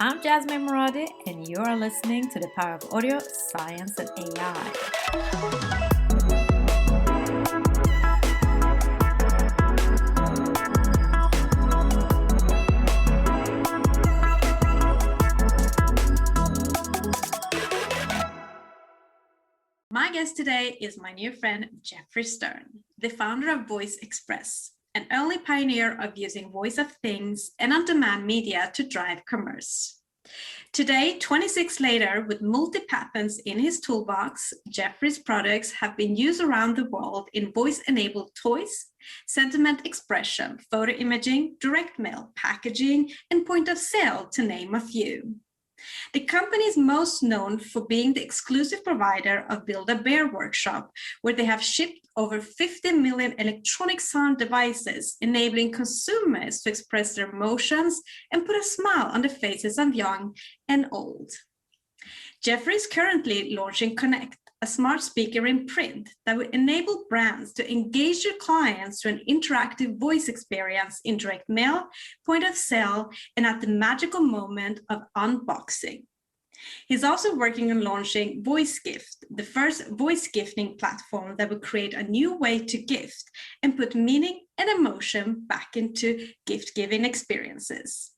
I'm Jasmine Moradi, and you are listening to the Power of Audio, Science, and AI. My guest today is my new friend, Geoffrey Stern, the founder of Voice Express, an early pioneer of using voice of things and on-demand media to drive commerce. Today, 26 later, with multi-patents in his toolbox, Geoffrey's products have been used around the world in voice-enabled toys, sentiment expression, photo imaging, direct mail, packaging, and point of sale, to name a few. The company is most known for being the exclusive provider of Build-A-Bear Workshop, where they have shipped over 50 million electronic sound devices, enabling consumers to express their emotions and put a smile on the faces of young and old. Geoffrey is currently launching Connect, a smart speaker in print that will enable brands to engage their clients through an interactive voice experience in direct mail, point of sale, and at the magical moment of unboxing. He's also working on launching Voice Gift, the first voice gifting platform that will create a new way to gift and put meaning and emotion back into gift-giving experiences.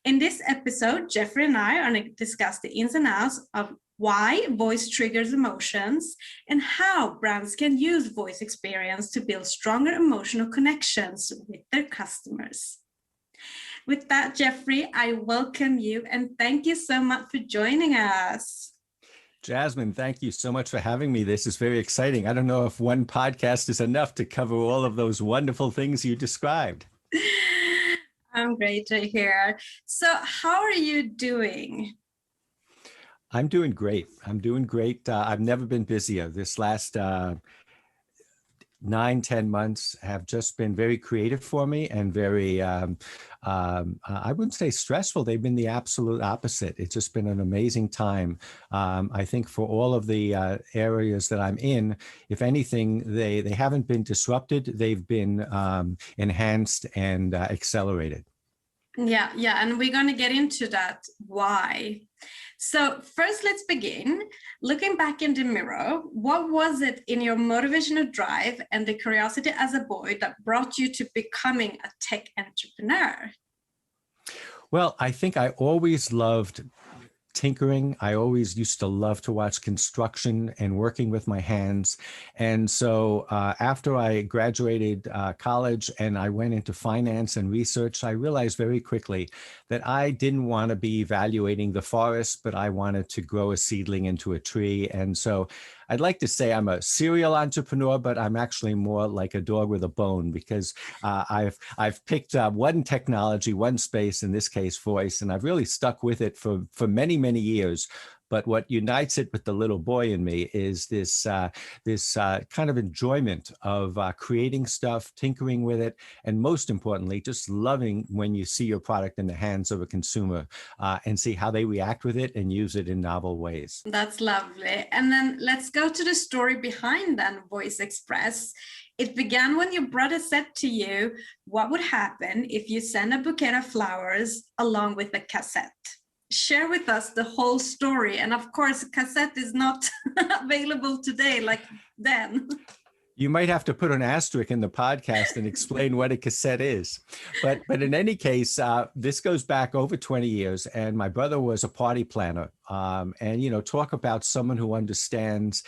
In this episode, Geoffrey and I are going to discuss the ins and outs of why voice triggers emotions and how brands can use voice experience to build stronger emotional connections with their customers. With that, Geoffrey, I welcome you and thank you so much for joining us. Jasmine, thank you so much for having me. This is very exciting. I don't know if one podcast is enough to cover all of those wonderful things you described. I'm great to hear. So how are you doing? I'm doing great. I've never been busier. This last 9-10 months have just been very creative for me and very, I wouldn't say stressful. They've been the absolute opposite. It's just been an amazing time. I think for all of the areas that I'm in, if anything, they haven't been disrupted. They've been enhanced and accelerated. Yeah, and we're going to get into that. Why? So first, let's begin. Looking back in the mirror, what was it in your motivational drive and the curiosity as a boy that brought you to becoming a tech entrepreneur? Well, I think I always loved tinkering. I always used to love to watch construction and working with my hands. And so after I graduated college and I went into finance and research, I realized very quickly that I didn't want to be evaluating the forest, but I wanted to grow a seedling into a tree. And so I'd like to say I'm a serial entrepreneur, but I'm actually more like a dog with a bone because I've picked one technology, one space, in this case, voice, and I've really stuck with it for many, many years. But what unites it with the little boy in me is this kind of enjoyment of creating stuff, tinkering with it, and most importantly, just loving when you see your product in the hands of a consumer and see how they react with it and use it in novel ways. That's lovely. And then let's go to the story behind then Voice Express. It began when your brother said to you, what would happen if you send a bouquet of flowers along with a cassette? Share with us the whole story. And of course, cassette is not available today like then. You might have to put an asterisk in the podcast and explain what a cassette is. But in any case, this goes back over 20 years, and my brother was a party planner. And, talk about someone who understands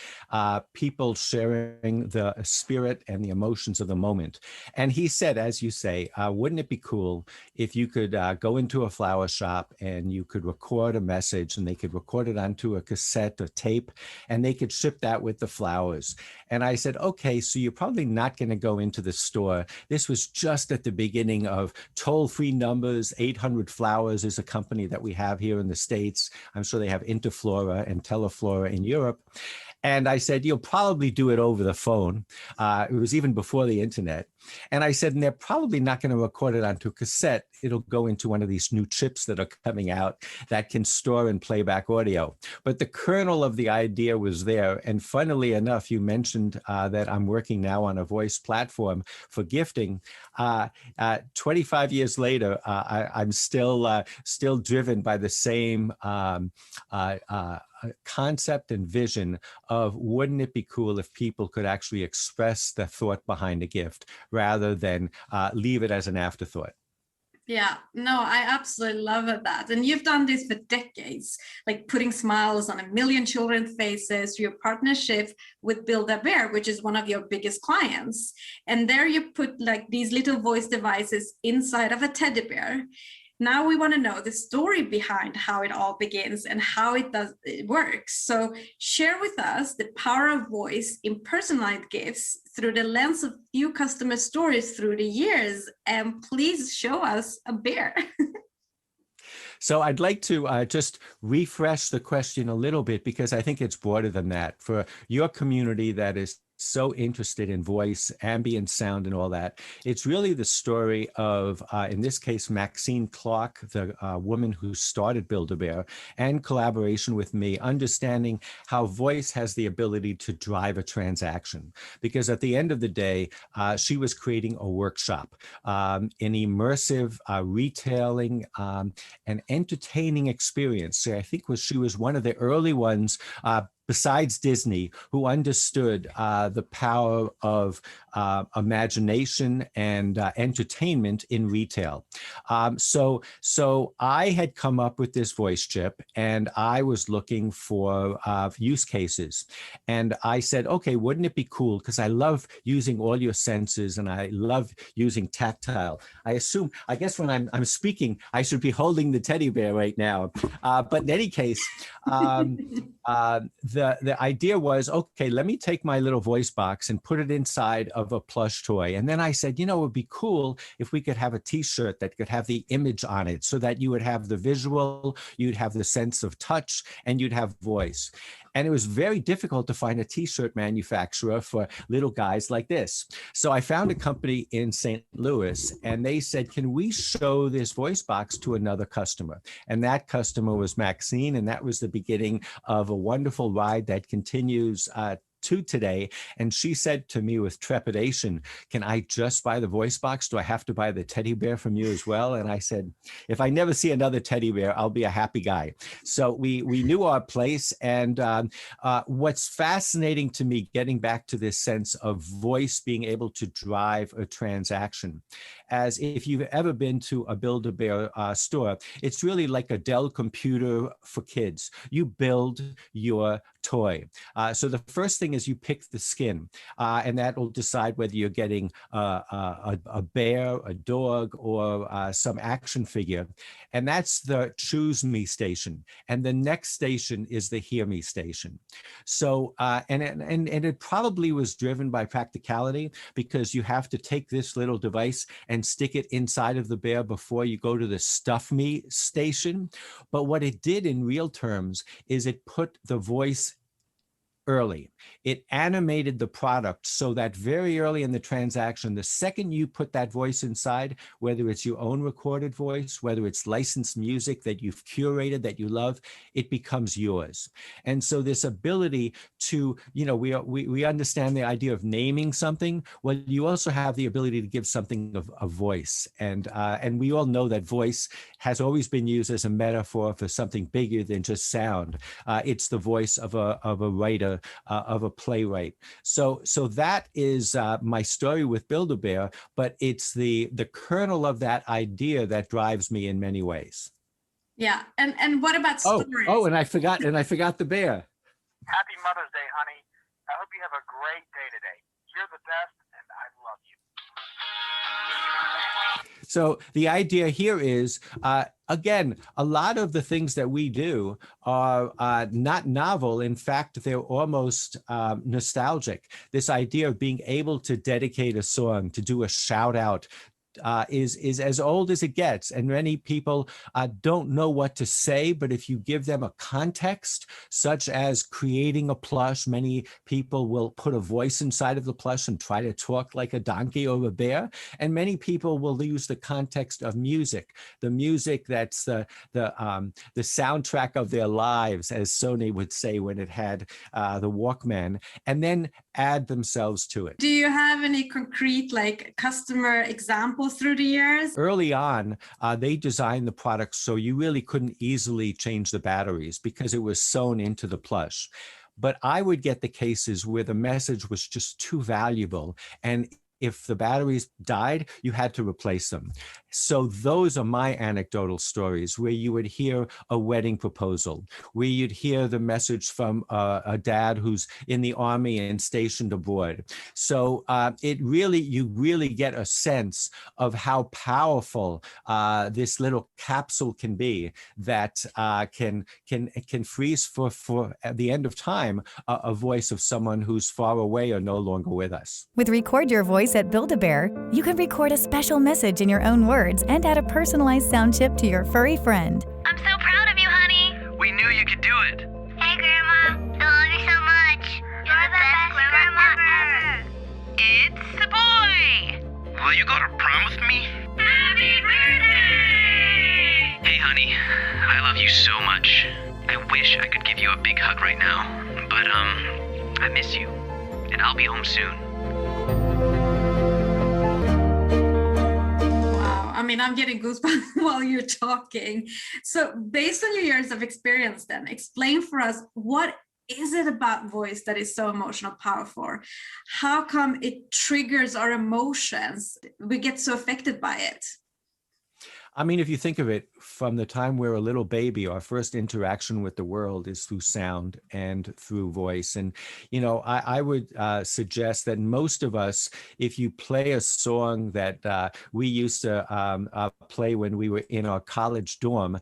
people sharing the spirit and the emotions of the moment. And he said, as you say, wouldn't it be cool if you could go into a flower shop and you could record a message and they could record it onto a cassette or tape and they could ship that with the flowers. And I said, okay, so you're probably not going to go into the store. This was just at the beginning of toll-free numbers. 800 Flowers is a company that we have here in the States. I'm sure they have Interflora and Teleflora in Europe. And I said, you'll probably do it over the phone. It was even before the internet. And I said, and they're probably not going to record it onto cassette. It'll go into one of these new chips that are coming out that can store and playback audio. But the kernel of the idea was there. And funnily enough, you mentioned that I'm working now on a voice platform for gifting. 25 years later, I'm still driven by the same concept and vision of, wouldn't it be cool if people could actually express the thought behind a gift rather than leave it as an afterthought? Yeah, no, I absolutely love that. And you've done this for decades, like putting smiles on a million children's faces through your partnership with Build-A-Bear, which is one of your biggest clients. And there you put like these little voice devices inside of a teddy bear. Now we want to know the story behind how it all begins and how it works. So share with us the power of voice in personalized gifts through the lens of few customer stories through the years. And please show us a bear. So I'd like to just refresh the question a little bit, because I think it's broader than that. For your community that is so interested in voice, ambient sound, and all that, it's really the story of, in this case, Maxine Clark, the woman who started Build-A-Bear, and collaboration with me, understanding how voice has the ability to drive a transaction. Because at the end of the day, she was creating a workshop, an immersive retailing and entertaining experience. So I think she was one of the early ones, besides Disney, who understood the power of imagination and entertainment in retail. So I had come up with this voice chip, and I was looking for use cases. And I said, okay, wouldn't it be cool? Because I love using all your senses, and I love using tactile. I guess when I'm speaking, I should be holding the teddy bear right now. But in any case, the idea was, okay, let me take my little voice box and put it inside of a plush toy. And then I said, it would be cool if we could have a t-shirt that could have the image on it, so that you would have the visual, you'd have the sense of touch, and you'd have voice. And it was very difficult to find a t-shirt manufacturer for little guys like this. So I found a company in St. Louis, and they said, can we show this voice box to another customer? And that customer was Maxine, and that was the beginning of a wonderful ride that continues to today. And she said to me with trepidation, can I just buy the voice box? Do I have to buy the teddy bear from you as well? And I said, if I never see another teddy bear, I'll be a happy guy. So we knew our place. And what's fascinating to me, getting back to this sense of voice being able to drive a transaction, as if you've ever been to a Build-A-Bear store, it's really like a Dell computer for kids. You build your toy. So the first thing is you pick the skin, and that will decide whether you're getting a bear, a dog, or some action figure. And that's the choose me station. And the next station is the hear me station. So, and it probably was driven by practicality, because you have to take this little device and stick it inside of the bear before you go to the stuff me station. But what it did in real terms is it put the voice early. It animated the product so that very early in the transaction, the second you put that voice inside, whether it's your own recorded voice, whether it's licensed music that you've curated that you love, it becomes yours. And so this ability to, we understand the idea of naming something. Well, you also have the ability to give something a voice. And we all know that voice has always been used as a metaphor for something bigger than just sound. It's the voice of a writer, of a playwright. So that is my story with Build-A-Bear, but it's the kernel of that idea that drives me in many ways. Yeah, and what about stories? And I forgot the bear. Happy Mother's Day, honey. I hope you have a great day today. You're the best, and I love you. So the idea here is, again, a lot of the things that we do are not novel. In fact, they're almost nostalgic. This idea of being able to dedicate a song, to do a shout out, is as old as it gets, and many people don't know what to say. But if you give them a context, such as creating a plush, many people will put a voice inside of the plush and try to talk like a donkey or a bear. And many people will use the context of music, the music that's the soundtrack of their lives, as Sony would say when it had the Walkman, and then add themselves to it. Do you have any concrete like customer examples through the years? Early on, they designed the product so you really couldn't easily change the batteries because it was sewn into the plush. But I would get the cases where the message was just too valuable, and if the batteries died, you had to replace them. So those are my anecdotal stories where you would hear a wedding proposal, where you'd hear the message from a dad who's in the army and stationed abroad. So you really get a sense of how powerful this little capsule can be that can freeze for at the end of time a voice of someone who's far away or no longer with us. With Record Your Voice at Build-A-Bear, you can record a special message in your own words and add a personalized sound chip to your furry friend. I'm so proud of you, honey. We knew you could do it. Hey, Grandma. I love you so much. You're the best grandma ever. It's a boy. Will you go to prom with me? Happy birthday! Hey, honey. I love you so much. I wish I could give you a big hug right now, but I miss you, and I'll be home soon. I mean, I'm getting goosebumps while you're talking. So based on your years of experience then, explain for us, what is it about voice that is so emotional powerful? How come it triggers our emotions? We get so affected by it. I mean, if you think of it, from the time we're a little baby, our first interaction with the world is through sound and through voice. And, you know, I would suggest that most of us, if you play a song that we used to play when we were in our college dorm,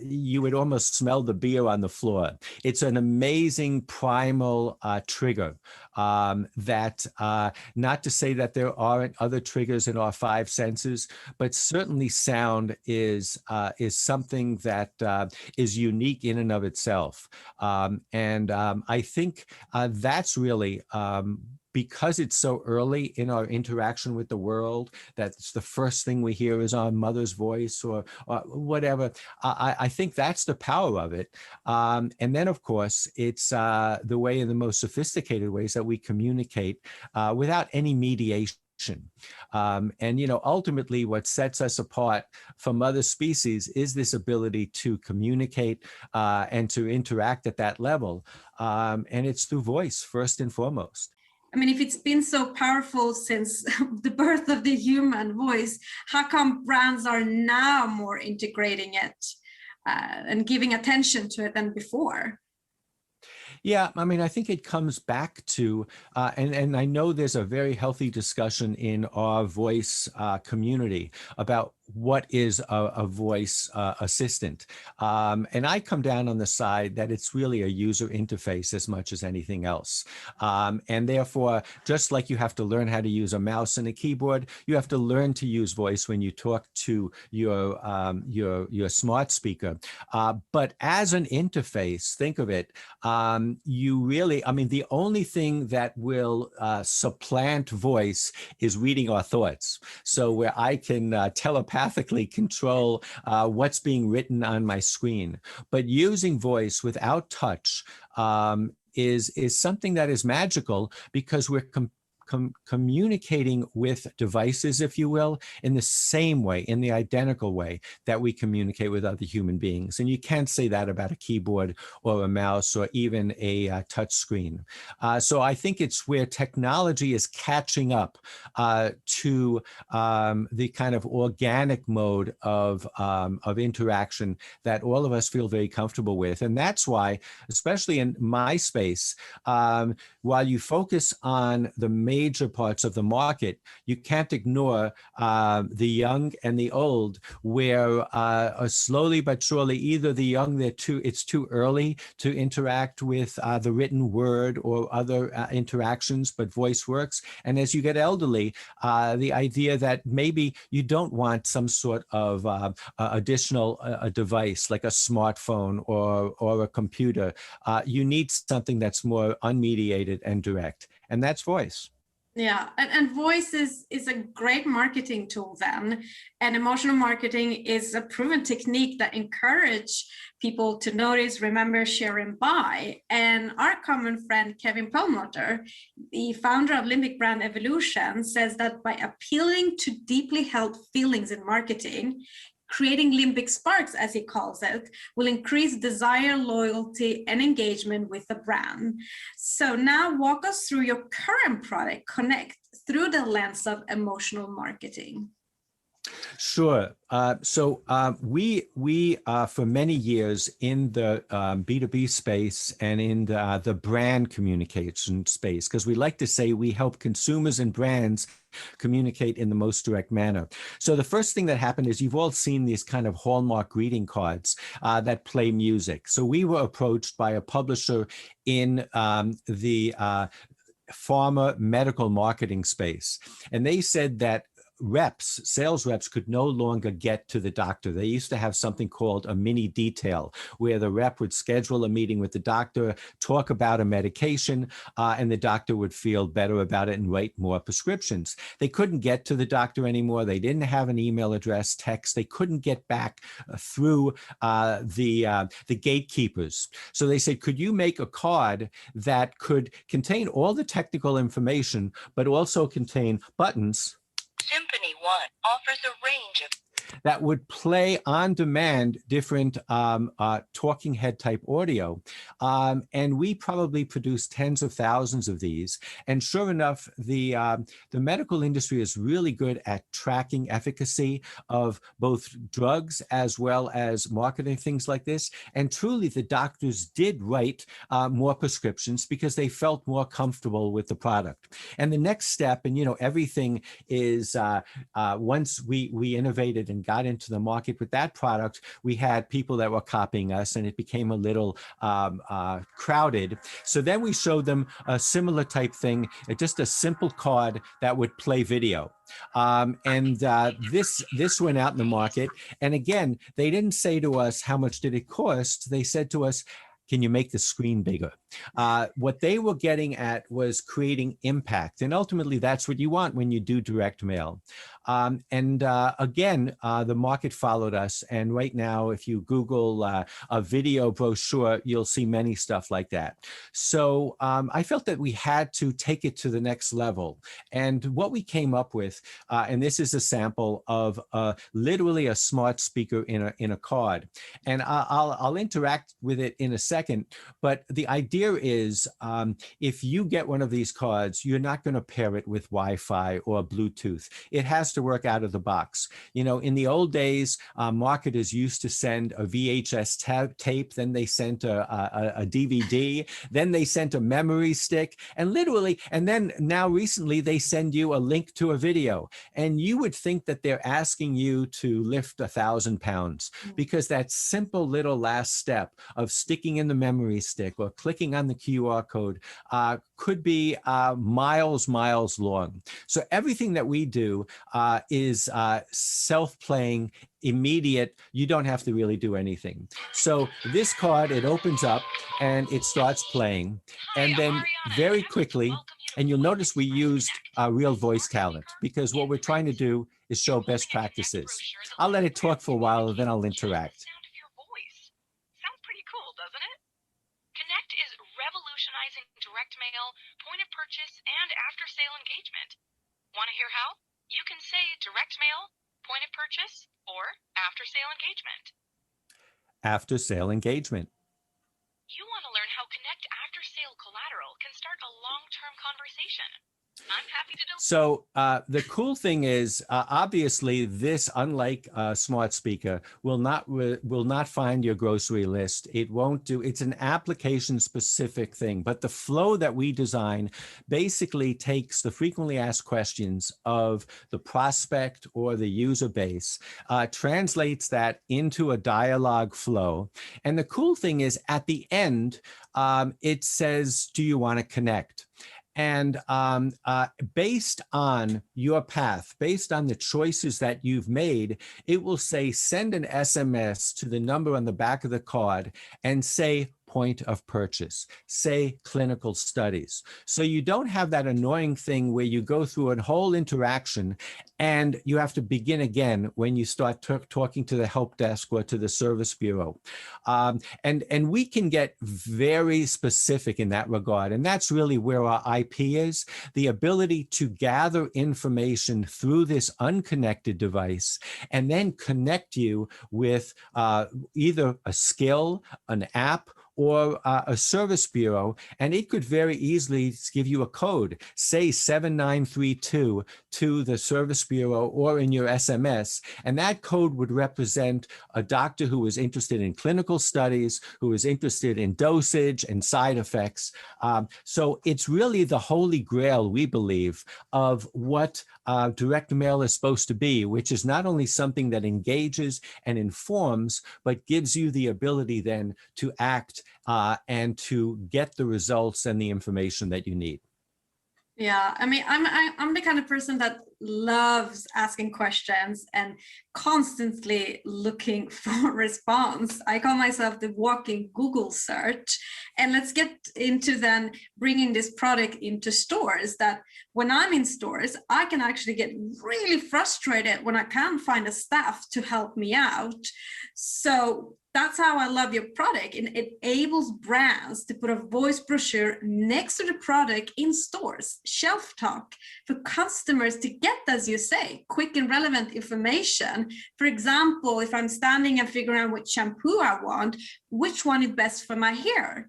you would almost smell the beer on the floor. It's an amazing primal trigger that, not to say that there aren't other triggers in our five senses, but certainly sound is something that is unique in and of itself. I think that's really because it's so early in our interaction with the world, that's the first thing we hear is our mother's voice or whatever. I think that's the power of it. And then, of course, it's the way, in the most sophisticated ways, that we communicate without any mediation. And, you know, ultimately what sets us apart from other species is this ability to communicate and to interact at that level. And it's through voice, first and foremost. I mean, if it's been so powerful since the birth of the human voice, how come brands are now more integrating it and giving attention to it than before? Yeah, I mean, I think it comes back to, and I know there's a very healthy discussion in our voice community about what is a voice assistant. And I come down on the side that it's really a user interface as much as anything else. And therefore, just like you have to learn how to use a mouse and a keyboard, you have to learn to use voice when you talk to your smart speaker. But as an interface, think of it, you really, I mean, the only thing that will supplant voice is reading our thoughts. So where I can telepathically control what's being written on my screen. But using voice without touch is something that is magical, because we're communicating with devices, if you will, in the same way, in the identical way that we communicate with other human beings. And you can't say that about a keyboard or a mouse or even a touch screen. So I think it's where technology is catching up to the kind of organic mode of interaction that all of us feel very comfortable with. And that's why, especially in my space, while you focus on the major parts of the market, you can't ignore the young and the old, where slowly but surely, either the young, it's too early to interact with the written word or other interactions, but voice works. And as you get elderly, the idea that maybe you don't want some sort of additional device like a smartphone or a computer. You need something that's more unmediated and direct, and that's voice. Yeah, and voice is a great marketing tool then. And emotional marketing is a proven technique that encourage people to notice, remember, share, and buy. And our common friend, Kevin Perlmutter, the founder of Limbic Brand Evolution, says that by appealing to deeply held feelings in marketing, creating limbic sparks, as he calls it, will increase desire, loyalty, and engagement with the brand. So now walk us through your current product, Connect, through the lens of emotional marketing. Sure. So we for many years in the B2B space and in the brand communication space, because we like to say we help consumers and brands communicate in the most direct manner. So the first thing that happened is you've all seen these kind of Hallmark greeting cards that play music. So we were approached by a publisher in the pharma medical marketing space, and they said that sales reps could no longer get to the doctor. They used to have something called a mini detail, where the rep would schedule a meeting with the doctor, talk about a medication, and the doctor would feel better about it and write more prescriptions. They couldn't get to the doctor anymore. They didn't have an email address, text. They couldn't get back through the gatekeepers. So they said, could you make a card that could contain all the technical information, but also contain buttons? Symphony One offers a range of that would play on demand different talking head type audio. And we probably produced tens of thousands of these. And sure enough, the medical industry is really good at tracking efficacy of both drugs as well as marketing things like this. And truly, the doctors did write more prescriptions because they felt more comfortable with the product. And the next step, and everything is once we innovated and got into the market with that product, we had people that were copying us, and it became a little crowded. So then we showed them a similar type thing, just a simple card that would play video. This went out in the market. And again, they didn't say to us, how much did it cost? They said to us, can you make the screen bigger? What they were getting at was creating impact. And ultimately, that's what you want when you do direct mail. Again, the market followed us. And right now, if you Google a video brochure, you'll see many stuff like that. So I felt that we had to take it to the next level. And what we came up with, and this is a sample of literally a smart speaker in a card. And I'll interact with it in a second. But the idea is if you get one of these cards, you're not going to pair it with Wi-Fi or Bluetooth. It has to work out of the box. In the old days, marketers used to send a VHS tape, then they sent a DVD, then they sent a memory stick, and then now recently they send you a link to a video. And you would think that they're asking you to lift 1,000 pounds because that simple little last step of sticking in the memory stick or clicking on the QR code could be miles long. So everything that we do is self-playing, immediate. You don't have to really do anything. So this card, it opens up and it starts playing. And then very quickly, and you'll notice we used real voice talent because what we're trying to do is show best practices. I'll let it talk for a while, then I'll interact. Sounds pretty cool, doesn't it? Connect is revolutionizing direct mail, point of purchase, and after-sale engagement. Want to hear how? You can say direct mail, point of purchase, or after-sale engagement. After-sale engagement. You want to learn how Connect after-sale collateral can start a long-term conversation. I'm happy to So the cool thing is, obviously, this, unlike a smart speaker, will not find your grocery list. It won't do. It's an application-specific thing. But the flow that we design basically takes the frequently asked questions of the prospect or the user base, translates that into a dialogue flow. And the cool thing is, at the end, it says, "Do you want to connect?" And based on your path, based on the choices that you've made, it will say, send an SMS to the number on the back of the card and say, point of purchase, say clinical studies. So you don't have that annoying thing where you go through a whole interaction and you have to begin again when you start talking to the help desk or to the service bureau. And we can get very specific in that regard. And that's really where our IP is, the ability to gather information through this unconnected device and then connect you with either a skill, an app, or a service bureau, and it could very easily give you a code, say 7932 to the service bureau or in your SMS, and that code would represent a doctor who is interested in clinical studies, who is interested in dosage and side effects. So it's really the holy grail, we believe, of what direct mail is supposed to be, which is not only something that engages and informs, but gives you the ability then to act and to get the results and the information that you need. Yeah, I mean, I'm the kind of person that loves asking questions and constantly looking for a response. I call myself the walking Google search. And let's get into then bringing this product into stores, that when I'm in stores, I can actually get really frustrated when I can't find a staff to help me out. So that's how I love your product. And it enables brands to put a voice brochure next to the product in stores, shelf talk, for customers to get, as you say, quick and relevant information. For example, if I'm standing and figuring out which shampoo I want, which one is best for my hair.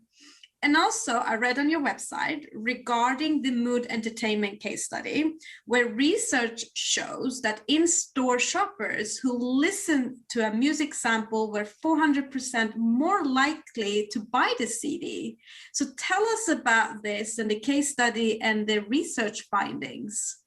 And also, I read on your website regarding the mood entertainment case study, where research shows that in-store shoppers who listen to a music sample were 400% more likely to buy the CD. So tell us about this and the case study and the research findings.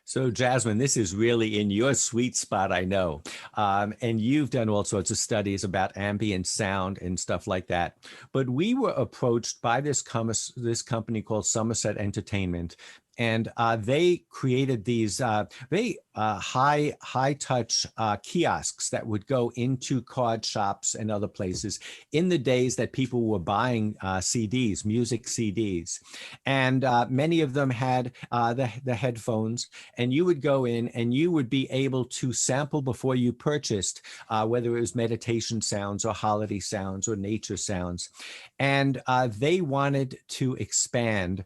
So Jasmine, this is really in your sweet spot, I know. And you've done all sorts of studies about ambient sound and stuff like that. But we were approached by this company called Somerset Entertainment. And they created these very high-touch kiosks that would go into card shops and other places in the days that people were buying CDs, music CDs. And many of them had the headphones, and you would go in and you would be able to sample before you purchased, whether it was meditation sounds or holiday sounds or nature sounds. And they wanted to expand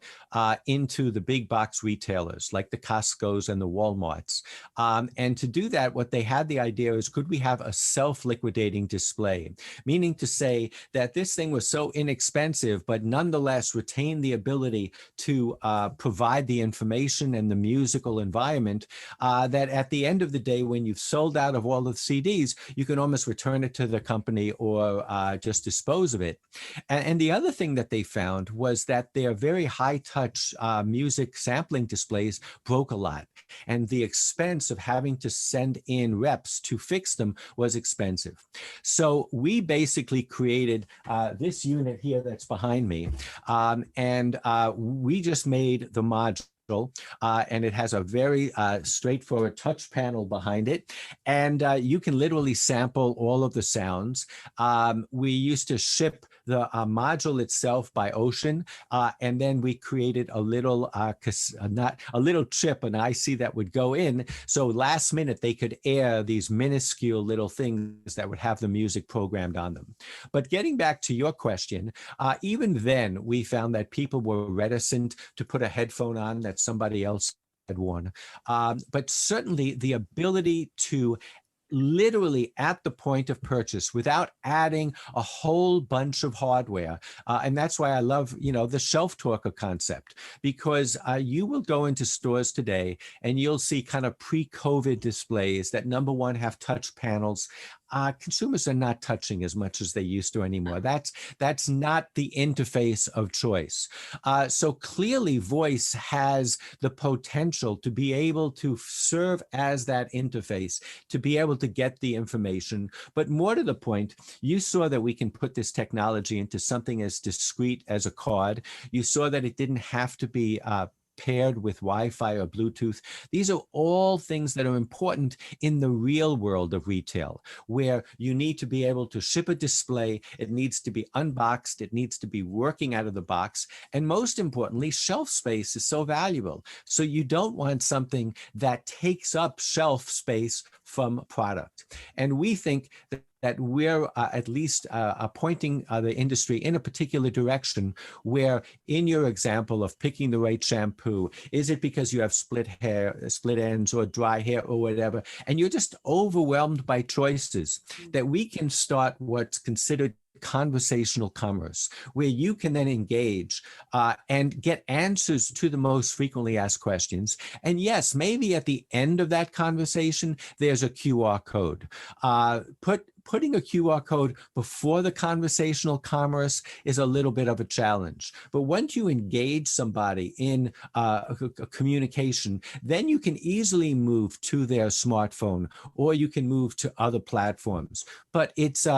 into the big box retailers like the Costco's and the Walmarts. And to do that, what they had the idea is, could we have a self-liquidating display? Meaning to say that this thing was so inexpensive, but nonetheless retain the ability to provide the information and the musical environment that at the end of the day, when you've sold out of all of the CDs, you can almost return it to the company or just dispose of it. And the other thing that they found was that their very high-touch music sampling displays broke a lot. And the expense of having to send in reps to fix them was expensive. So we basically created this unit here that's behind me. And we just made the module. And it has a very straightforward touch panel behind it. And you can literally sample all of the sounds. We used to ship the module itself by ocean. And then we created a little, a little chip, an IC that would go in. So last minute, they could air these minuscule little things that would have the music programmed on them. But getting back to your question, even then, we found that people were reticent to put a headphone on that somebody else had worn. But certainly the ability to literally at the point of purchase without adding a whole bunch of hardware. And that's why I love, the shelf talker concept, because you will go into stores today and you'll see kind of pre-COVID displays that, number one, have touch panels. Consumers are not touching as much as they used to anymore. That's not the interface of choice. So clearly voice has the potential to be able to serve as that interface, to be able to get the information. But more to the point, you saw that we can put this technology into something as discrete as a card. You saw that it didn't have to be paired with Wi-Fi or Bluetooth. These are all things that are important in the real world of retail, where you need to be able to ship a display. It needs to be unboxed. It needs to be working out of the box. And most importantly, shelf space is so valuable. So you don't want something that takes up shelf space from product. And we think that we're at least pointing the industry in a particular direction where, in your example of picking the right shampoo, is it because you have split hair, split ends, or dry hair or whatever, and you're just overwhelmed by choices, that we can start what's considered conversational commerce, where you can then engage and get answers to the most frequently asked questions. And yes, maybe at the end of that conversation, there's a QR code. Putting a QR code before the conversational commerce is a little bit of a challenge. But once you engage somebody in a communication, then you can easily move to their smartphone, or you can move to other platforms. But it's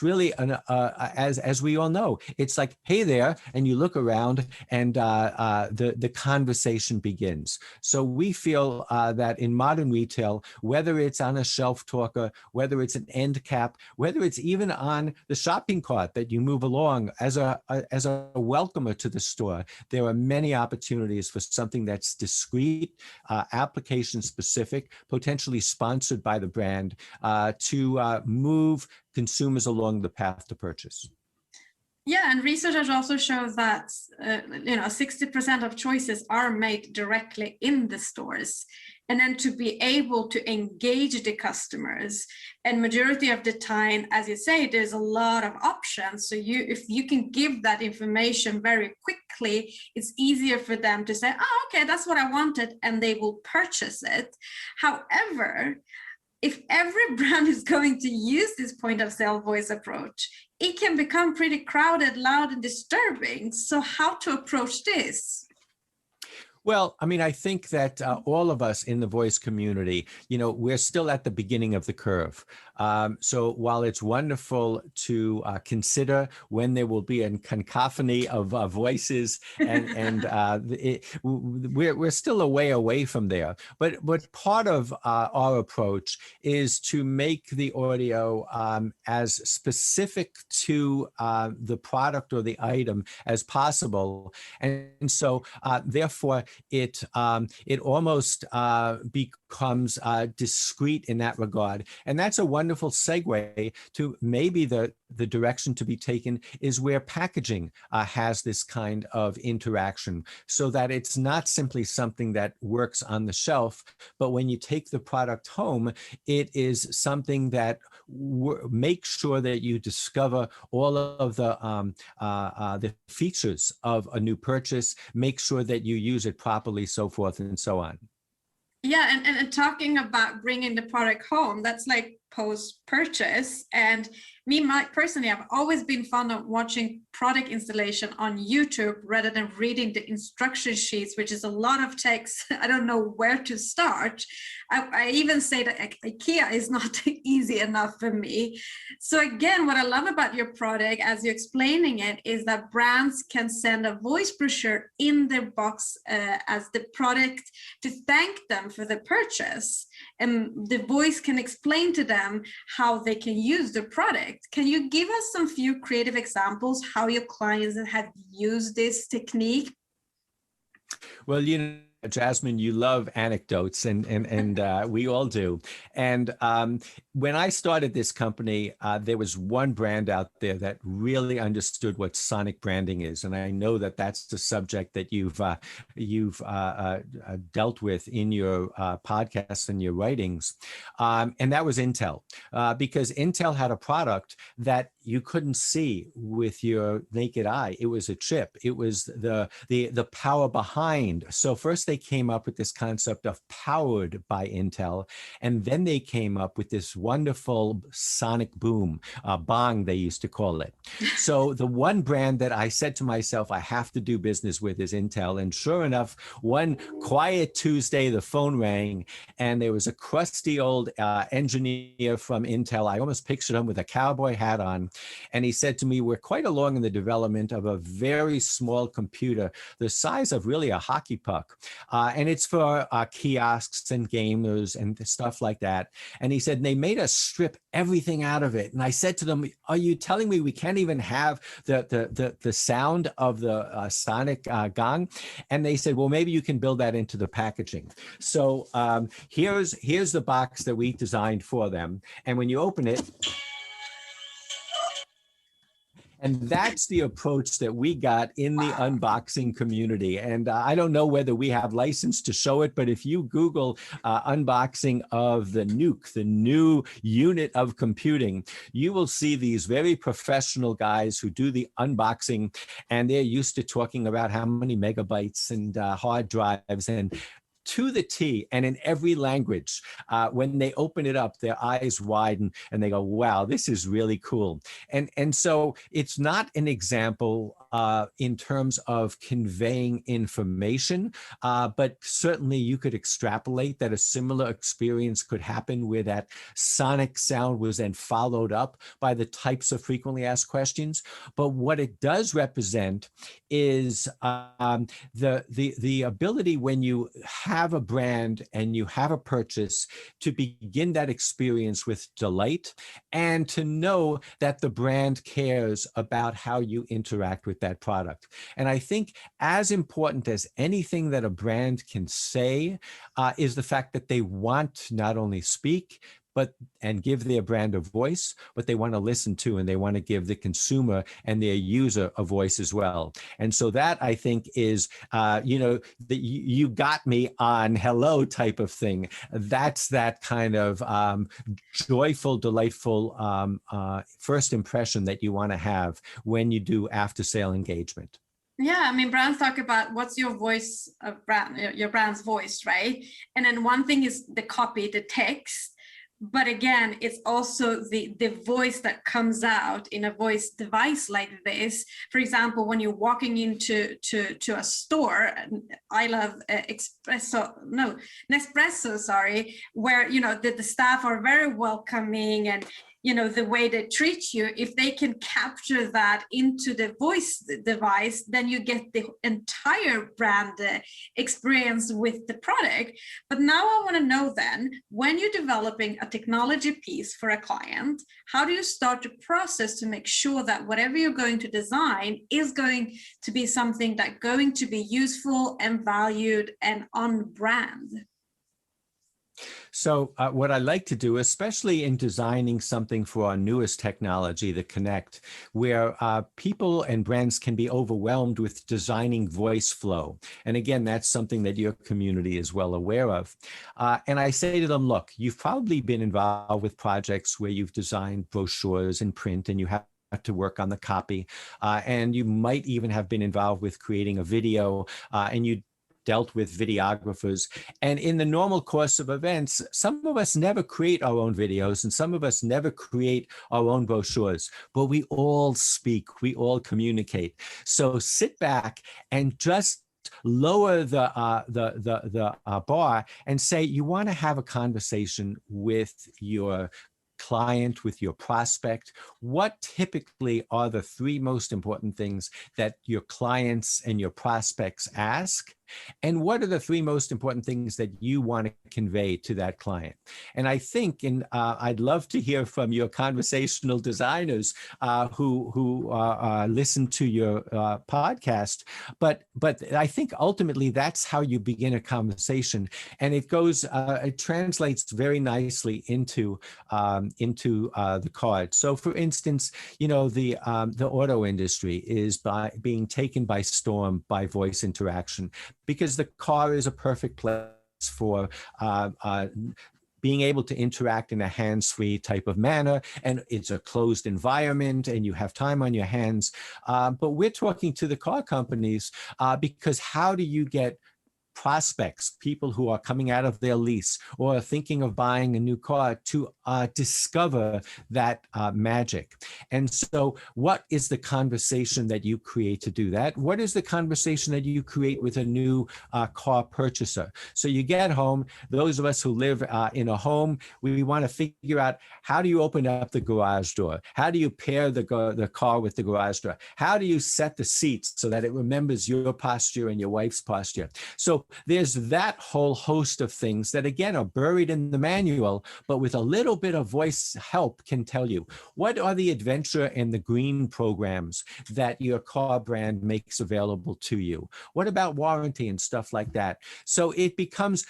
really as we all know, it's like, hey there, and you look around, and the conversation begins. So we feel that in modern retail, whether it's on a shelf talker, whether it's an end cap, whether it's even on the shopping cart that you move along as a welcomer to the store, there are many opportunities for something that's discrete, application specific, potentially sponsored by the brand, to move consumers along the path to purchase. Yeah, and research has also shown that 60% of choices are made directly in the stores, and then to be able to engage the customers. And majority of the time, as you say, there's a lot of options. So if you can give that information very quickly, it's easier for them to say, oh, okay, that's what I wanted, and they will purchase it. However, if every brand is going to use this point of sale voice approach, it can become pretty crowded, loud, and disturbing. So how to approach this? Well, I mean, I think that all of us in the voice community, we're still at the beginning of the curve. So while it's wonderful to consider when there will be a cacophony of voices, and we're still a way away from there. But part of our approach is to make the audio as specific to the product or the item as possible, and so therefore it almost becomes discrete in that regard. And that's a wonderful segue to maybe the direction to be taken is where packaging has this kind of interaction, so that it's not simply something that works on the shelf, but when you take the product home, it is something that makes sure that you discover all of the features of a new purchase, make sure that you use it properly, so forth and so on. Yeah, and talking about bringing the product home, that's like post-purchase. And personally, I've always been fond of watching product installation on YouTube rather than reading the instruction sheets, which is a lot of text. I don't know where to start. I even say that IKEA is not easy enough for me. So again, what I love about your product, as you're explaining it, is that brands can send a voice brochure in their box as the product to thank them for the purchase. And the voice can explain to them how they can use the product. Can you give us some few creative examples how your clients have used this technique? Well, Jasmine, you love anecdotes, and we all do. And when I started this company, there was one brand out there that really understood what sonic branding is, and I know that that's the subject that you've dealt with in your podcasts and your writings, and that was Intel, because Intel had a product that you couldn't see with your naked eye. It was a chip. It was the power behind. So first they came up with this concept of powered by Intel, and then they came up with this wonderful sonic boom, bong they used to call it. So the one brand that I said to myself, I have to do business with is Intel. And sure enough, one quiet Tuesday, the phone rang, and there was a crusty old engineer from Intel. I almost pictured him with a cowboy hat on. And he said to me, we're quite along in the development of a very small computer, the size of really a hockey puck. And it's for kiosks and gamers and stuff like that. And he said, they made us strip everything out of it. And I said to them, are you telling me we can't even have the sound of the sonic gong? And they said, well, maybe you can build that into the packaging. So here's the box that we designed for them. And when you open it, and that's the approach that we got in the unboxing community. And I don't know whether we have license to show it, but if you Google unboxing of the Nuke, the new unit of computing, you will see these very professional guys who do the unboxing, and they're used to talking about how many megabytes and hard drives, and to the T, and in every language. When they open it up, their eyes widen and they go, wow, this is really cool. And so it's not an example in terms of conveying information, but certainly you could extrapolate that a similar experience could happen where that sonic sound was then followed up by the types of frequently asked questions. But what it does represent is the ability, when you have a brand and you have a purchase, to begin that experience with delight and to know that the brand cares about how you interact with that product. And I think as important as anything that a brand can say is the fact that they want to not only speak, and give their brand a voice, but they want to listen to, and they want to give the consumer and their user a voice as well. And so that, I think, is, you got me on hello type of thing. That's that kind of joyful, delightful first impression that you want to have when you do after sale engagement. Yeah, I mean, brands talk about what's your voice of brand, your brand's voice, right? And then one thing is the copy, the text. But again, it's also the voice that comes out in a voice device like this. For example, when you're walking into a store, I love Nespresso, where, the staff are very welcoming, and the way they treat you. If they can capture that into the voice device, then you get the entire brand experience with the product. But now I want to know then, when you're developing a technology piece for a client, how do you start the process to make sure that whatever you're going to design is going to be something that's going to be useful and valued and on brand? So what I like to do, especially in designing something for our newest technology, the Connect, where people and brands can be overwhelmed with designing voice flow. And again, that's something that your community is well aware of. And I say to them, look, you've probably been involved with projects where you've designed brochures in print, and you have to work on the copy. And you might even have been involved with creating a video, and you dealt with videographers. And in the normal course of events, some of us never create our own videos, and some of us never create our own brochures, but we all speak, we all communicate. So sit back and just lower the bar and say, you want to have a conversation with your client, with your prospect. What typically are the three most important things that your clients and your prospects ask? And what are the three most important things that you want to convey to that client? And I think, and I'd love to hear from your conversational designers who listen to your podcast, but I think ultimately that's how you begin a conversation, and it goes, it translates very nicely into the card. So, for instance, you know, the auto industry is being taken by storm by voice interaction, because the car is a perfect place for being able to interact in a hands-free type of manner, and it's a closed environment and you have time on your hands. But we're talking to the car companies because how do you get prospects, people who are coming out of their lease or thinking of buying a new car, to discover that magic? And so what is the conversation that you create to do that? What is the conversation that you create with a new car purchaser? So you get home, those of us who live in a home, we want to figure out, how do you open up the garage door? How do you pair the car with the garage door? How do you set the seats so that it remembers your posture and your wife's posture? So there's that whole host of things that, again, are buried in the manual, but with a little bit of voice help can tell you. What are the adventure and the green programs that your car brand makes available to you? What about warranty and stuff like that? So it becomes,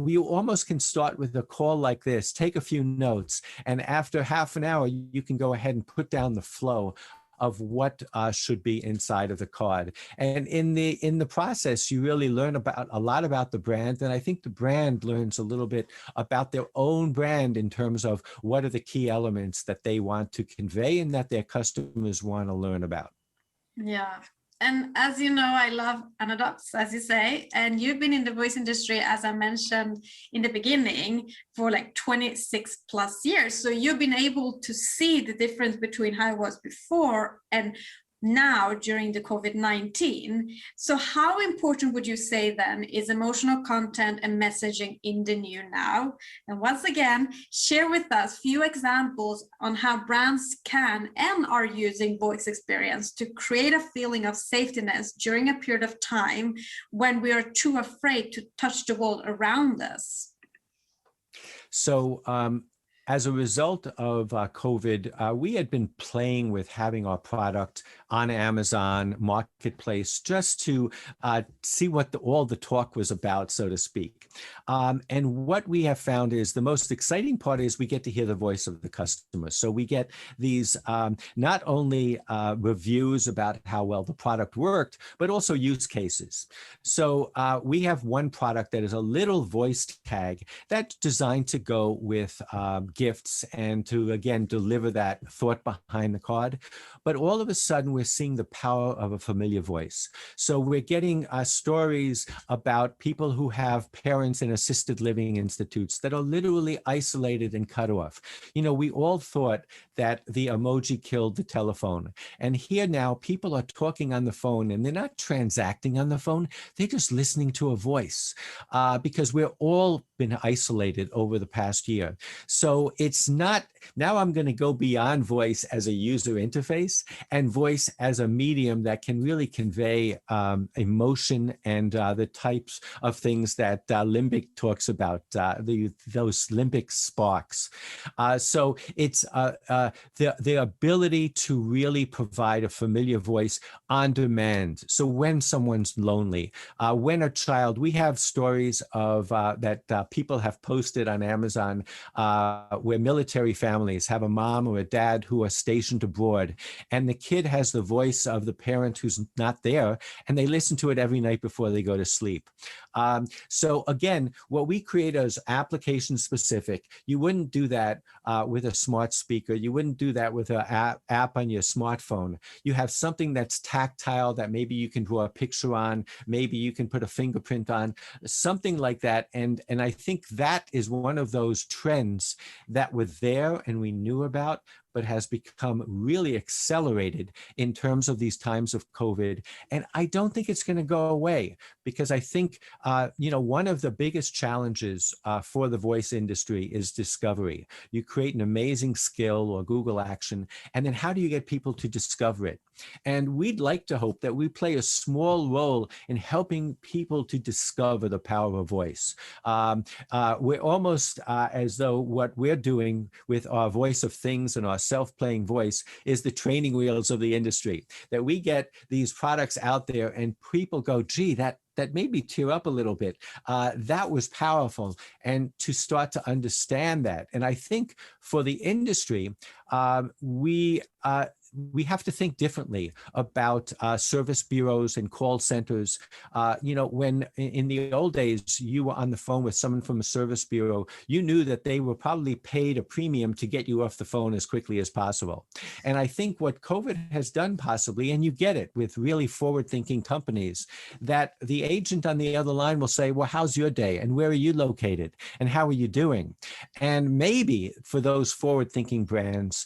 you almost can start with a call like this, take a few notes, and after half an hour, you can go ahead and put down the flow of what should be inside of the card. And in the process, you really learn a lot about the brand. And I think the brand learns a little bit about their own brand in terms of what are the key elements that they want to convey and that their customers want to learn about. Yeah. And as you know, I love anecdotes, as you say, and you've been in the voice industry, as I mentioned in the beginning, for like 26 plus years. So you've been able to see the difference between how it was before and now during the COVID-19. So how important would you say then is emotional content and messaging in the new now? And once again, share with us a few examples on how brands can and are using voice experience to create a feeling of safetiness during a period of time when we are too afraid to touch the world around us. So as a result of COVID, we had been playing with having our product on Amazon Marketplace just to see what all the talk was about, so to speak. And what we have found is the most exciting part is we get to hear the voice of the customer. So we get these not only reviews about how well the product worked, but also use cases. So we have one product that is a little voice tag that's designed to go with gifts and to, again, deliver that thought behind the card. But all of a sudden, we're seeing the power of a familiar voice. So we're getting stories about people who have parents in assisted living institutes that are literally isolated and cut off. You know, we all thought that the emoji killed the telephone. And here now, people are talking on the phone and they're not transacting on the phone. They're just listening to a voice because we're all been isolated over the past year. So it's not, now I'm going to go beyond voice as a user interface and voice as a medium that can really convey emotion and the types of things that Limbic talks about, those limbic sparks. So it's the ability to really provide a familiar voice on demand. So when someone's lonely, when a child, we have stories of that people have posted on Amazon where military families have a mom or a dad who are stationed abroad, and the kid has the voice of the parent who's not there, and they listen to it every night before they go to sleep. So again, what we create is application specific. You wouldn't do that with a smart speaker. You wouldn't do that with an app on your smartphone. You have something that's tactile that maybe you can draw a picture on, maybe you can put a fingerprint on, something like that. And I think that is one of those trends that were there and we knew about, but has become really accelerated in terms of these times of COVID. And I don't think it's going to go away, because I think, one of the biggest challenges for the voice industry is discovery. You create an amazing skill or Google action, and then how do you get people to discover it? And we'd like to hope that we play a small role in helping people to discover the power of voice. We're almost as though what we're doing with our voice of things and our self-playing voice is the training wheels of the industry, that we get these products out there and people go, gee, that made me tear up a little bit. That was powerful. And to start to understand that. And I think for the industry, we have to think differently about service bureaus and call centers. When in the old days, you were on the phone with someone from a service bureau, you knew that they were probably paid a premium to get you off the phone as quickly as possible. And I think what COVID has done possibly, and you get it with really forward-thinking companies, that the agent on the other line will say, well, how's your day? And where are you located? And how are you doing? And maybe for those forward-thinking brands,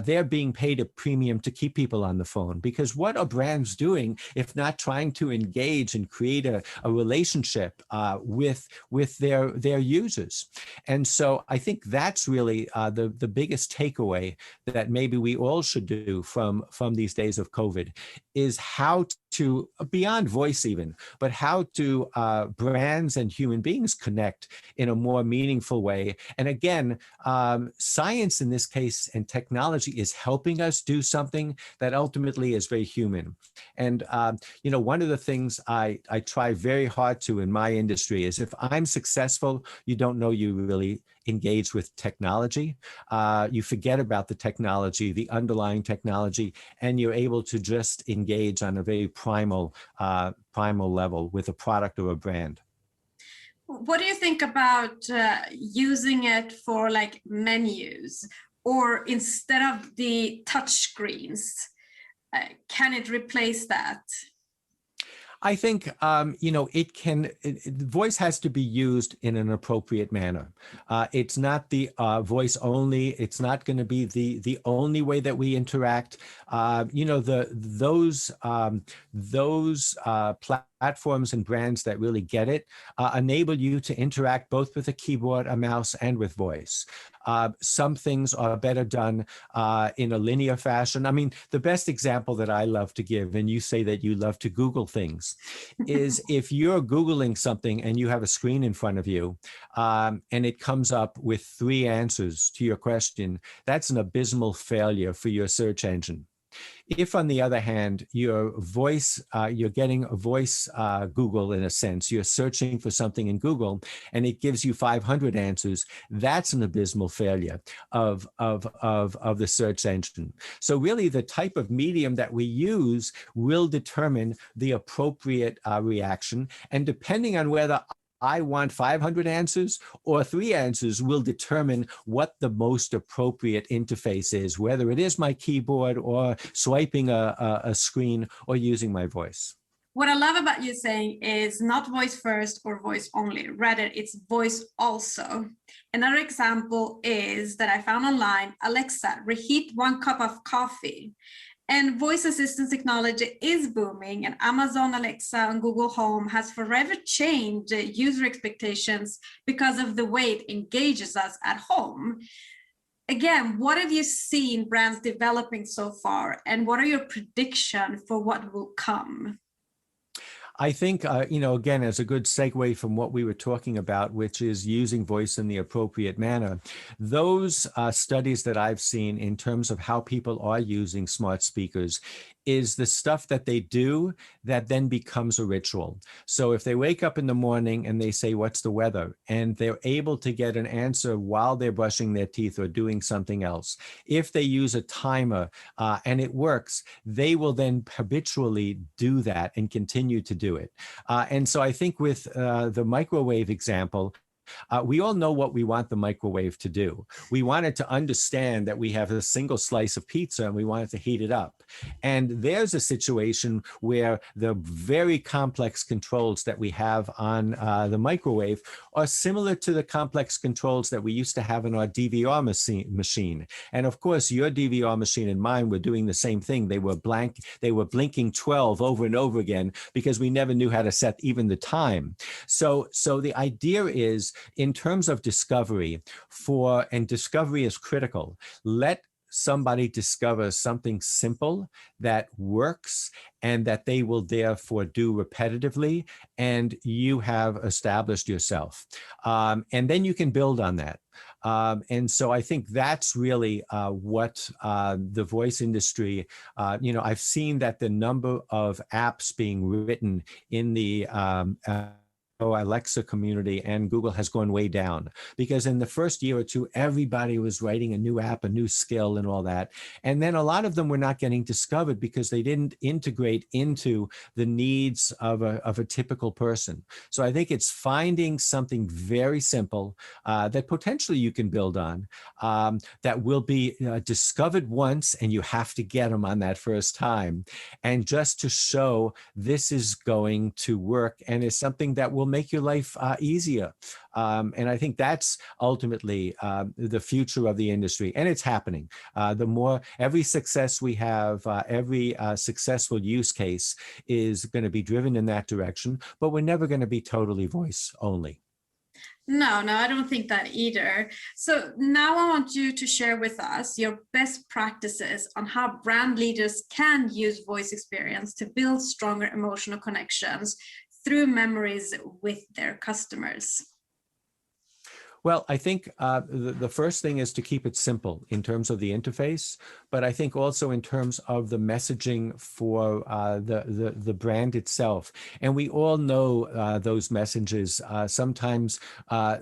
they're being paid a premium to keep people on the phone, because what are brands doing if not trying to engage and create a relationship with their users? And so I think that's really the biggest takeaway that maybe we all should do from these days of COVID, is how to, beyond voice even, but how to brands and human beings connect in a more meaningful way. And again, science in this case and technology is helping us do something that ultimately is very human. And one of the things I try very hard to in my industry is, if I'm successful, you don't know you really engage with technology. You forget about the technology, the underlying technology, and you're able to just engage on a very primal level with a product or a brand. What do you think about using it for like menus, or instead of the touch screens? Can it replace that? I think, voice has to be used in an appropriate manner. It's not the voice only. It's not going to be the only way that we interact. Those platforms and brands that really get it enable you to interact both with a keyboard, a mouse, and with voice. Some things are better done in a linear fashion. I mean, the best example that I love to give, and you say that you love to Google things, is if you're Googling something and you have a screen in front of you and it comes up with 3 answers to your question, that's an abysmal failure for your search engine. If, on the other hand, your voice, you're getting a voice Google in a sense, you're searching for something in Google and it gives you 500 answers, that's an abysmal failure of the search engine. So really the type of medium that we use will determine the appropriate reaction. And depending on whether I want 500 answers or 3 answers will determine what the most appropriate interface is, whether it is my keyboard or swiping a screen or using my voice. What I love about you saying is not voice first or voice only, rather it's voice also. Another example is that I found online, Alexa, reheat 1 cup of coffee. And voice assistance technology is booming, and Amazon Alexa and Google Home has forever changed user expectations because of the way it engages us at home. Again, what have you seen brands developing so far, and what are your predictions for what will come? I think, again, as a good segue from what we were talking about, which is using voice in the appropriate manner, those studies that I've seen in terms of how people are using smart speakers is the stuff that they do that then becomes a ritual. So if they wake up in the morning and they say, what's the weather? And they're able to get an answer while they're brushing their teeth or doing something else. If they use a timer and it works, they will then habitually do that and continue to do it. And so I think with the microwave example, We all know what we want the microwave to do. We want it to understand that we have a single slice of pizza and we want it to heat it up. And there's a situation where the very complex controls that we have on the microwave are similar to the complex controls that we used to have in our DVR machine. And of course, your DVR machine and mine were doing the same thing. They were blinking 12 over and over again because we never knew how to set even the time. So the idea is, in terms of discovery, and discovery is critical. Let somebody discover something simple that works and that they will therefore do repetitively, and you have established yourself. And then you can build on that. And so I think that's really what the voice industry, I've seen that the number of apps being written in the Alexa community and Google has gone way down, because in the first year or two, everybody was writing a new app, a new skill and all that. And then a lot of them were not getting discovered because they didn't integrate into the needs of a typical person. So I think it's finding something very simple that potentially you can build on, that will be discovered once, and you have to get them on that first time. And just to show this is going to work and is something that will make your life easier. And I think that's ultimately the future of the industry. And it's happening. Every success we have, every successful use case is going to be driven in that direction, but we're never going to be totally voice only. No, I don't think that either. So now I want you to share with us your best practices on how brand leaders can use voice experience to build stronger emotional connections through memories with their customers. Well, I think the first thing is to keep it simple in terms of the interface, but I think also in terms of the messaging for the brand itself. And we all know those messages. Sometimes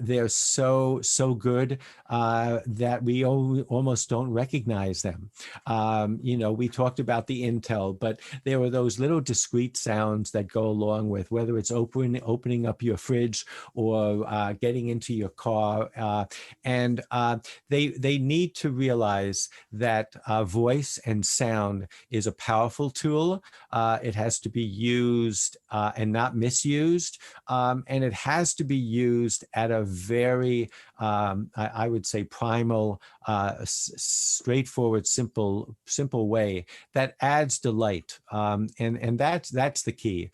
they're so good that we almost don't recognize them. We talked about the Intel, but there were those little discrete sounds that go along with whether it's opening up your fridge or getting into your car. And they need to realize that voice and sound is a powerful tool. It has to be used and not misused. And it has to be used at a very, I would say, primal, straightforward, simple way that adds delight. And that's the key,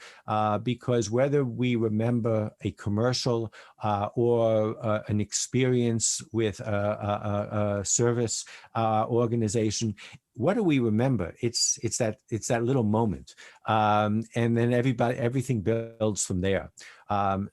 because whether we remember a commercial or an experience with a service organization, what do we remember? It's that little moment, and then everything builds from there.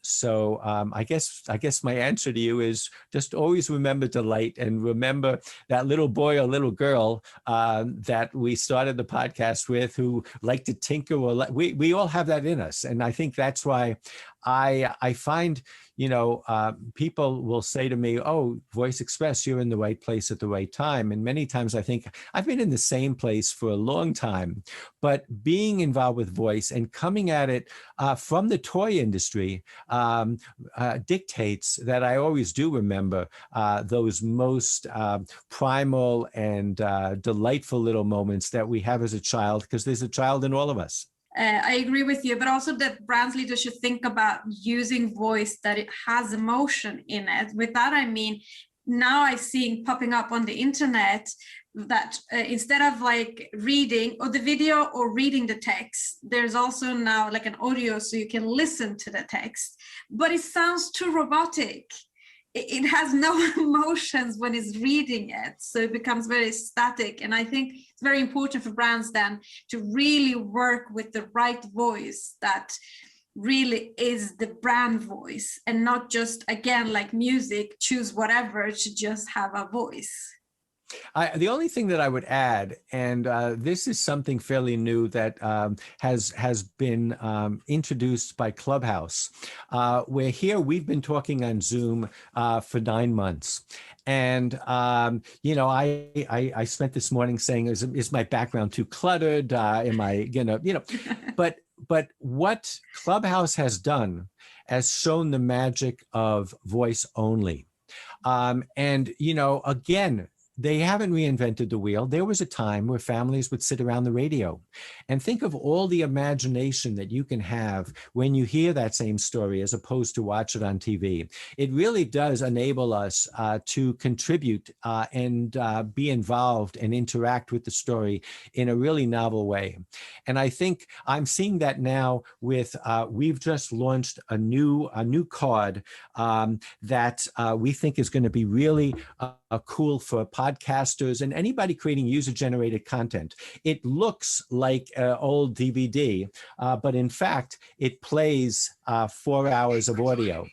So I guess my answer to you is just always remember delight, and remember that little boy or little girl that we started the podcast with, who liked to tinker, or we all have that in us. And I think that's why I find, people will say to me, "Oh, Voice Express, you're in the right place at the right time." And many times I think I've been in the same place for a long time, but being involved with voice and coming at it from the toy industry dictates that I always do remember those most primal and delightful little moments that we have as a child, because there's a child in all of us. I agree with you, but also that brand leaders should think about using voice that it has emotion in it. With that, I mean, now I'm seeing popping up on the internet that instead of like reading or the video or reading the text, there's also now like an audio so you can listen to the text, but it sounds too robotic. It has no emotions when it's reading it, so it becomes very static. And I think it's very important for brands then to really work with the right voice that really is the brand voice, and not just, again, like music, choose whatever, it should just have a voice. The only thing that I would add, and this is something fairly new that has been introduced by Clubhouse, where here we've been talking on Zoom for 9 months. And, I spent this morning saying, is my background too cluttered? Am I, but but what Clubhouse has done has shown the magic of voice only. And, again, they haven't reinvented the wheel. There was a time where families would sit around the radio and think of all the imagination that you can have when you hear that same story as opposed to watch it on TV. It really does enable us to contribute and be involved and interact with the story in a really novel way. And I think I'm seeing that now with, we've just launched a new card that we think is going to be really cool for podcasters and anybody creating user-generated content. It looks like an old DVD, but in fact, it plays 4 hours of audio.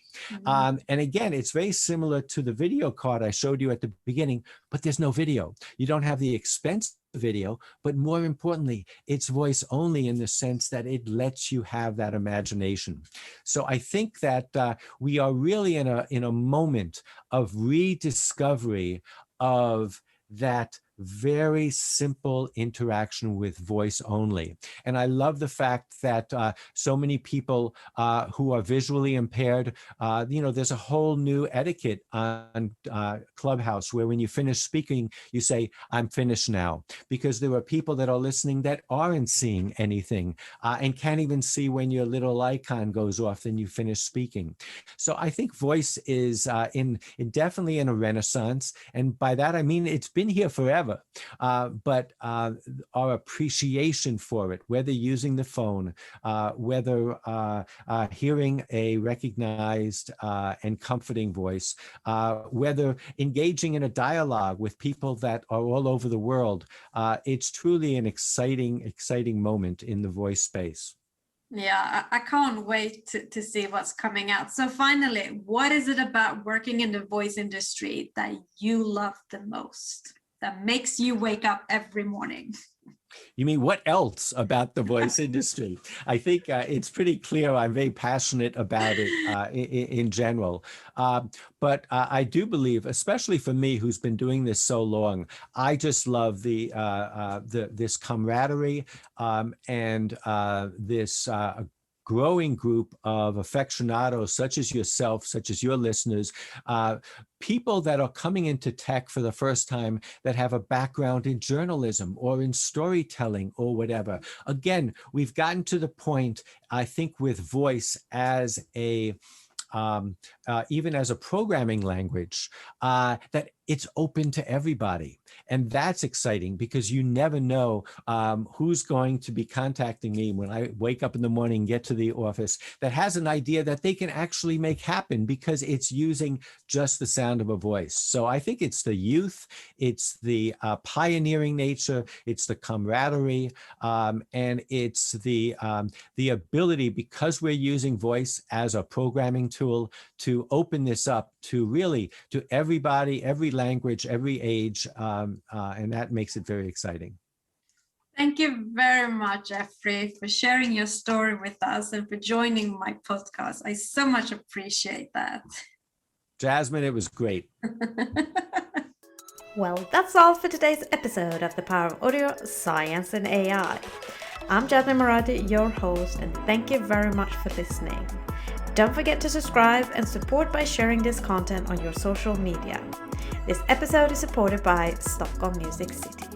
And again, it's very similar to the video card I showed you at the beginning, but there's no video. You don't have the expense of video, but more importantly, it's voice only in the sense that it lets you have that imagination. So I think that we are really in a moment of rediscovery of that very simple interaction with voice only. And I love the fact that so many people who are visually impaired, there's a whole new etiquette on Clubhouse where when you finish speaking, you say, I'm finished now, because there are people that are listening that aren't seeing anything and can't even see when your little icon goes off and you finish speaking. So I think voice is definitely in a renaissance. And by that, I mean, it's been here forever. But our appreciation for it, whether using the phone, whether hearing a recognized and comforting voice, whether engaging in a dialogue with people that are all over the world, it's truly an exciting moment in the voice space. Yeah, I can't wait to see what's coming out. So finally, what is it about working in the voice industry that you love the most, that makes you wake up every morning? You mean what else about the voice industry? I think it's pretty clear I'm very passionate about it in general. But I do believe, especially for me, who's been doing this so long, I just love this camaraderie and this growing group of aficionados such as yourself, such as your listeners, people that are coming into tech for the first time that have a background in journalism or in storytelling or whatever. Again, we've gotten to the point, I think, with voice as even as a programming language, that it's open to everybody. And that's exciting because you never know who's going to be contacting me when I wake up in the morning and get to the office that has an idea that they can actually make happen because it's using just the sound of a voice. So I think it's the youth, it's the pioneering nature, it's the camaraderie, and it's the ability, because we're using voice as a programming tool, to open this up to really to everybody, every language, every age, and that makes it very exciting. Thank you very much, Geoffrey, for sharing your story with us and for joining my podcast. I so much appreciate that. Jasmine, it was great. Well, that's all for today's episode of The Power of Audio, Science and AI. I'm Jasmine Marathi, your host, and thank you very much for listening. Don't forget to subscribe and support by sharing this content on your social media. This episode is supported by Stockholm Music City.